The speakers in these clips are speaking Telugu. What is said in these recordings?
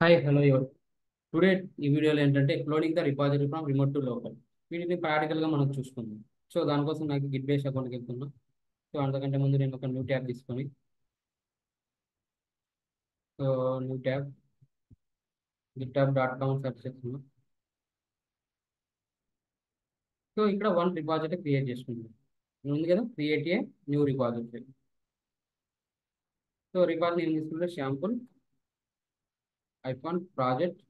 హాయ్ హలో ఎవరు టుడే ఈ వీడియోలో ఏంటంటే cloning the repository from remote to local వీటిని ప్రాక్టికల్గా మనం చూసుకుందాం. సో దానికోసం నాకు గిట్ బేస్ అకౌంట్కి వెళ్తున్నా. సో అంతకంటే ముందు నేను ఒక న్యూ ట్యాబ్ తీసుకొని so new tab github.com search చేస్తున్నా. సో ఇక్కడ వన్ రిపాజిటరీ క్రియేట్ చేసుకుంటాం. ఉంది కదా, create a new repository. So repository నేను తీసుకుంటే sample iPhone project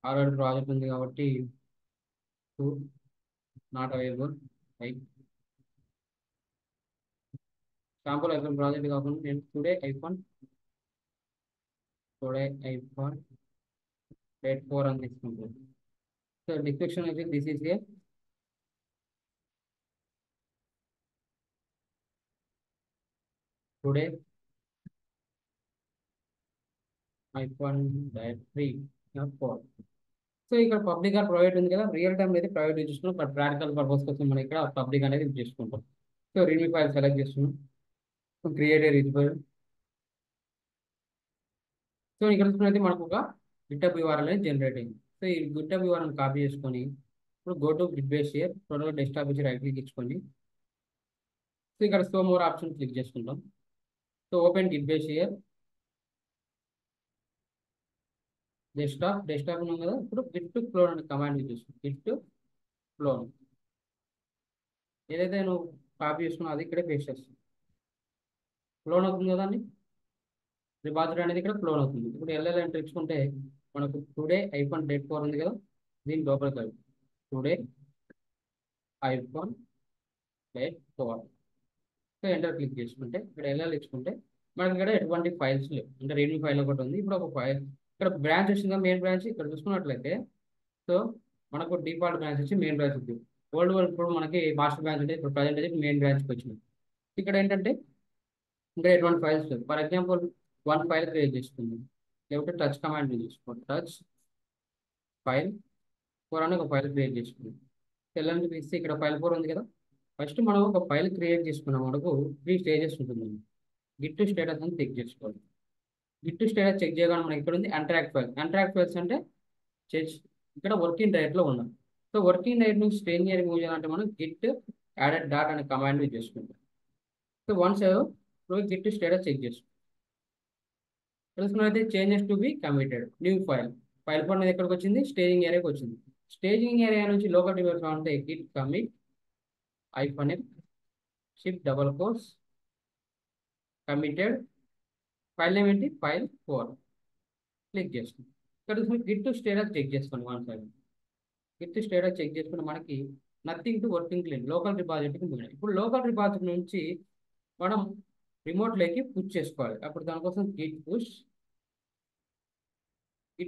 already project ఉంది కాబట్టి two not available. Sample iPhone project కాకుండా నేను టుడే ఐఫోన్ డేట్ 4 అని తీసుకుంటాను. సో డిస్క్రిప్షన్ అయితే this is a today hyphen date 3 4. So ఇక్కడ పబ్లిక్ ఆర్ ప్రైవేట్ ఉంది కదా, రియల్ టైం అయితే ప్రైవేట్ యూజ్ చేసుకున్నాం, బట్ ప్రాక్టికల్ పర్పస్ కోసం మనం ఇక్కడ పబ్లిక్ అనేది యూజ్ చేసుకుంటాం. సో రీడ్మీ ఫైల్ సెలెక్ట్ చేస్తున్నాం. Create a read file. So ఇక్కడ చూసుకున్నది మనకు ఒక గిటబ్ యూఆర్ఎల్ అనేది జనరేట్ అయింది. సో ఈ గిటబ్ యూఆర్ఎల్ కాపీ చేసుకొని ఇప్పుడు go to Git base share total desktop నుంచి రైట్ క్లిక్ ఇచ్చుకోండి. సో ఇక్కడ సో మోర్ ఆప్షన్ క్లిక్ చేసుకుంటాం. So open Git base share desktop ఉన్నాం కదా, ఇప్పుడు గిట్ టు క్లోన్ అనే కమాండ్ యూజ్ చేస్తాం. గిట్ టు క్లోన్ ఏదైతే నువ్వు కాపీ చేసుకున్నావు అది ఇక్కడే పేస్ట్ చేస్తాం. క్లోన్ అవుతుంది కదా అండి, రిపాజిటరీ అనేది ఇక్కడ క్లోన్ అవుతుంది. ఇప్పుడు ఎల్ఎల్ ఎంటర్ ఇచ్చుకుంటే మనకు టుడే ఐఫోన్ డేట్ 4 ఉంది కదా, దీని లోపలికి వెళ్తుంది. Today hyphen date 4. So enter click చేసుకుంటే ఇక్కడ ఎల్ఎల్ ఇచ్చుకుంటే మనకి ఇక్కడ ఎటువంటి ఫైల్స్ లేవు, అంటే రీడింగ్ ఫైల్ ఒకటి ఉంది. ఇప్పుడు ఒక ఫైల్ ఇక్కడ బ్రాంచ్ వచ్చిందా, మెయిన్ బ్రాంచ్ ఇక్కడ చూసుకున్నట్లయితే. సో మనకు డిఫాల్ట్ బ్రాంచ్ వచ్చి మెయిన్ బ్రాంచ్ ఉంది. ఓల్డ్ వరకు ఇప్పుడు మనకి మాస్టర్ బ్రాంచ్ అంటే ఇప్పుడు ప్రజెంట్ అయితే మెయిన్ బ్రాంచ్కి వచ్చింది. ఇక్కడ ఏంటంటే ఇంకా ఎటువంటి ఫైల్స్ లేవు. For example one file create చేసుకుందాం. లేకపోతే టచ్ కమాండ్ చేసుకోండి. టచ్ ఫైల్ 4 అని ఒక ఫైల్ క్రియేట్ చేసుకుందాం. తెల్లని తీస్తే ఇక్కడ ఫైల్ 4 ఉంది కదా. ఫస్ట్ మనం ఒక ఫైల్ క్రియేట్ చేసుకున్నాం, మనకు 3 స్టేజెస్ ఉంటుంది. గిట్ స్టేటస్ అని చెక్ చేసుకోవాలి. గిట్ స్టేటస్ చెక్ చేయగానే మనకి ఇక్కడ ఉంది అన్ట్రాక్ ఫైల్. అన్ట్రాక్ ఫైల్స్ అంటే చెక్ ఇక్కడ వర్కింగ్ డైరెక్ట్లో ఉన్నాం. సో వర్కింగ్ డైరెక్ట్ నుంచి స్ట్రేంజ్ రిమూవ్ చేయాలంటే మనం గిట్ యాడెడ్ డాట్ అనే కమాండ్ యూజ్ చేసుకుంటాం. సో వన్స్ ఇప్పుడు గిట్ స్టేటస్ చెక్ చేసుకోండి. తెలుసుకున్నైతే changes to be committed new file. File four అనేది ఎక్కడికి వచ్చింది, స్టేజింగ్ ఏరియాకి వచ్చింది. స్టేజింగ్ ఏరియా నుంచి లోకల్ డివైస్ అంటే Git commit hyphen ship double quotes committed file name ఏంటి, ఫైల్ 4 క్లిక్ చేస్తుంది. ఇక్కడ గిట్ స్టేటస్ చెక్ చేసుకోండి. One side git status check చేసుకుంటే మనకి nothing to working clean local రిపాజిటరీకి పోయినాయి. ఇప్పుడు లోకల్ రిపాజిటరీ నుంచి మనం రిమోట్లోకి పుష్ చేసుకోవాలి. అప్పుడు దానికోసం గిట్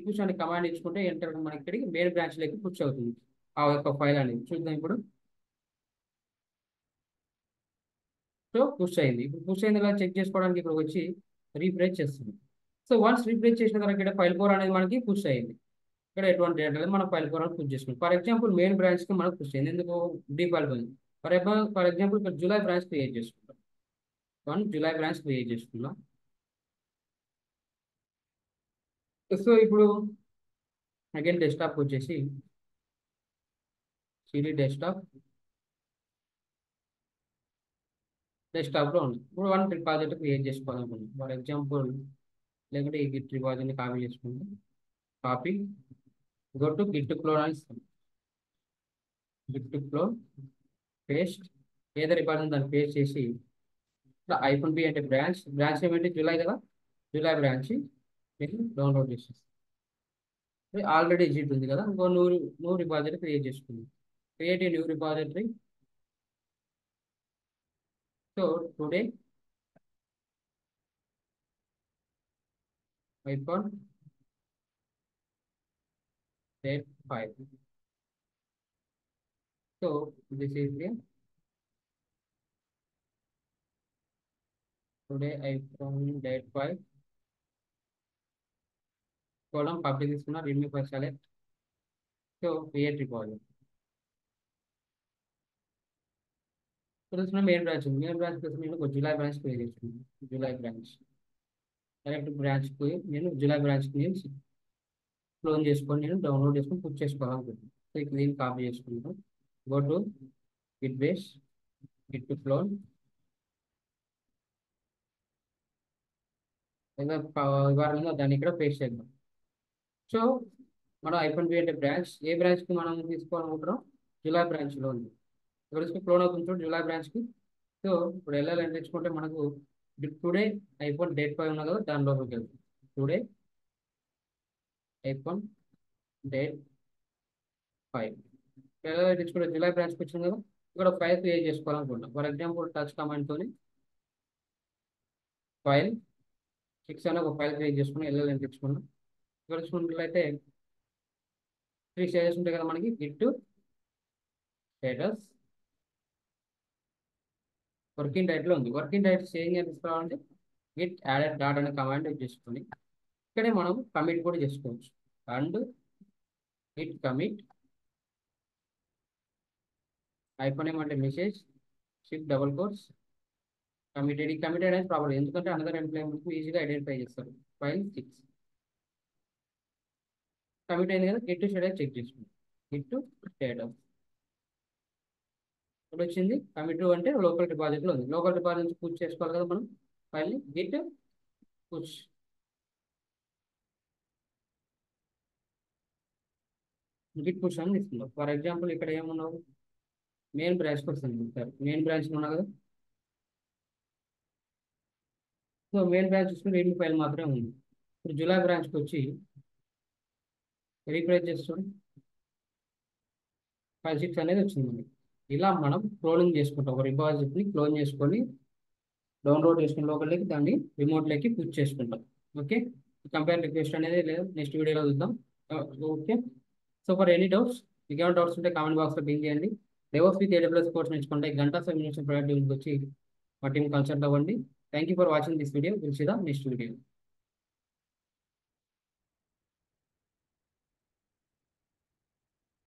పుష్ అనే కమాండ్ ఇచ్చుకుంటే ఎంటర్ మనకి ఇక్కడికి మెయిన్ బ్రాంచ్లోకి పుష్ అవుతుంది ఆ యొక్క ఫైల్ అనేది. చూద్దాం ఇప్పుడు. సో పుష్ అయింది. ఇప్పుడు పుష్ అయింది కదా చెక్ చేసుకోవడానికి ఇక్కడ వచ్చి రీఫ్రెష్ చేస్తుంది. సో వన్స్ రీఫ్రెష్ చేసిన తర్వాత ఇక్కడ ఫైల్ 4 అనేది మనకి పుష్ అయింది. ఇక్కడ ఎటువంటి డేటా లేదు, మనం ఫైల్ 4 అని పుష్ చేసుకుంటాం. ఫర్ ఎగ్జాంపుల్ మెయిన్ బ్రాంచ్కి మనకు పుష్ అయింది, ఎందుకు డిఫాల్ట్ ఉంది. ఫర్ ఎగ్జాంపుల్ ఇక్కడ జూలై బ్రాంచ్ క్రియేట్ చేసుకుంటాం. జూలై బ్రాంచ్ క్రియేట్ చేసుకుందాం. సో ఇప్పుడు అగైన్ డెస్క్టాప్ వచ్చేసి సిడి డెస్క్టాప్లో ఉంది. ఇప్పుడు వన్ రిపాజిటరీ క్రియేట్ చేసుకోవాలనుకుంటున్నాం. ఫర్ ఎగ్జాంపుల్ లేకుంటే ఈ గిట్ రిపాజిటరీని కాపీ చేసుకుంటాం. Copy go to git clone అని ఇస్తాం. గిట్ క్లోన్ పేస్ట్ ఏదో రిపాజిటరీ దాన్ని పేస్ట్ చేసి ఇక్కడ ఐఫోన్ బి అంటే బ్రాంచ్ ఏమంటే జూలై కదా, జూలై బ్రాంచ్ నేను డౌన్లోడ్ చేసేస్తాను. ఆల్రెడీ ఎగ్జిట్ ఉంది కదా, ఇంకో న్యూ రిపాజిటరీ క్రియేట్ చేసుకుందాం. Create a new repository. So today hyphen date 5. So this is the today hyphen date 5 colon public తీసుకున్న remove for select. So create repository. So తీసుకున్న మెయిన్ బ్రాంచ్ ఉంది. మెయిన్ బ్రాంచ్ కోసం నేను ఒక జూలై బ్రాంచ్ క్రియేట్ చేసుకున్నాను. జూలై బ్రాంచ్ డైరెక్ట్ బ్రాంచ్కి నేను జూలై బ్రాంచ్కి నేను క్లోన్ చేసుకొని నేను డౌన్లోడ్ చేసుకొని పుష్ చేసుకోవాలనుకుంటున్నాను. సో ఇక్కడ దీన్ని కాపీ చేసుకుంటాం. Go to Git base, Git to clone, వివరంగా దాన్ని ఇక్కడ పేస్ట్ చేద్దాం. సో మనం ఐఫోన్ బి అంటే బ్రాంచ్, ఏ బ్రాంచ్కి మనం తీసుకోవాలనుకుంటున్నాం, జూలై బ్రాంచ్లో ఉంది. ఎవరికి క్లోన్ అవుతుంది చూడు జూలై బ్రాంచ్కి. సో ఇప్పుడు వెళ్ళాలని తెచ్చుకుంటే మనకు టుడే ఐఫోన్ డేట్ 5 ఉన్నది కదా, దాని లోపలికి వెళ్తుంది. టుడే ఐఫోన్ డేట్ 5 తెచ్చుకుంటే జూలై బ్రాంచ్కి వచ్చింది కదా, ఇక్కడ ఫైల్ క్రియేట్ చేసుకోవాలనుకుంటున్నాం. ఫర్ ఎగ్జాంపుల్ టచ్ కమాండ్తో ఫైల్ 6 అనే ఒక ఫైల్ క్రియేట్ చేసుకుని వెళ్ళాలని తెచ్చుకున్నాం. ఇక్కడ చూసుకున్నట్లయితే 3 స్టేజెస్ ఉంటాయి కదా మనకి, గిట్ స్టేటస్ వర్కింగ్ డైరెక్ట్లో ఉంది. వర్కింగ్ డైరెక్ట్ చేంజ్ అని తీసుకోవాలంటే గిట్ యాడెడ్ డాట్ అనే కమాండ్ యూజ్ చేసుకొని ఇక్కడే మనం కమిట్ కూడా చేసుకోవచ్చు. అండ్ గిట్ కమిట్ ఐఫోన్ ఏమంటే message shift double course committed. ఈ కమిటెడ్ అనేది ప్రాబ్లం, ఎందుకంటే అనదర్ ఎంప్లాయ్ మనకు ఈజీగా ఐడెంటిఫై చేస్తారు. ఫైల్ 6 కమిట్ అయింది కదా, గిట్ టు స్టేటస్ చెక్ చేసుకుంటాం. గిట్ టు స్టేటస్ ఇప్పుడు వచ్చింది. కమిట్ అంటే లోకల్ డిపాజిట్లో ఉంది. లోకల్ డిపాజిట్ నుంచి పుష్ చేసుకోవాలి కదా మనం ఫైల్ని. గిట్ పుష్, గిట్ పుష్ అని తీసుకుందాం. ఫర్ ఎగ్జాంపుల్ ఇక్కడ ఏమున్నావు, మెయిన్ బ్రాంచ్కి వస్తుంది. సార్ మెయిన్ బ్రాంచ్లో ఉన్నా కదా, సో మెయిన్ బ్రాంచ్ చూసుకుంటే రీడ్ ఫైల్ మాత్రమే ఉంది. ఇప్పుడు జూలై బ్రాంచ్కి వచ్చి రీప్లేస్ చేస్తాం, ఫైల్ 6 అనేది వచ్చింది మనకి. ఇలా మనం క్లోనింగ్ చేసుకుంటాం. ఒక రిపాజిటరీని క్లోన్ చేసుకొని డౌన్లోడ్ చేసుకుని లోపలికి దాన్ని రిమోట్లోకి పుష్ చేసుకుంటాం. ఓకే, కంపేర్ రిక్వెస్ట్ అనేది లేదు, నెక్స్ట్ వీడియోలో చూద్దాం. Okay, so for any doubts, మీకు ఏమైనా డౌట్స్ ఉంటే కామెంట్ బాక్స్లో పింక్ చేయండి. డెవోప్స్ విత్ AWS కోర్స్ నేర్చుకుంటే గంట సబ్మిషన్ ప్రొడక్ట్ వచ్చి మా టీం కన్సల్ట్ అవ్వండి. Thank you for watching this video. Will see the next video.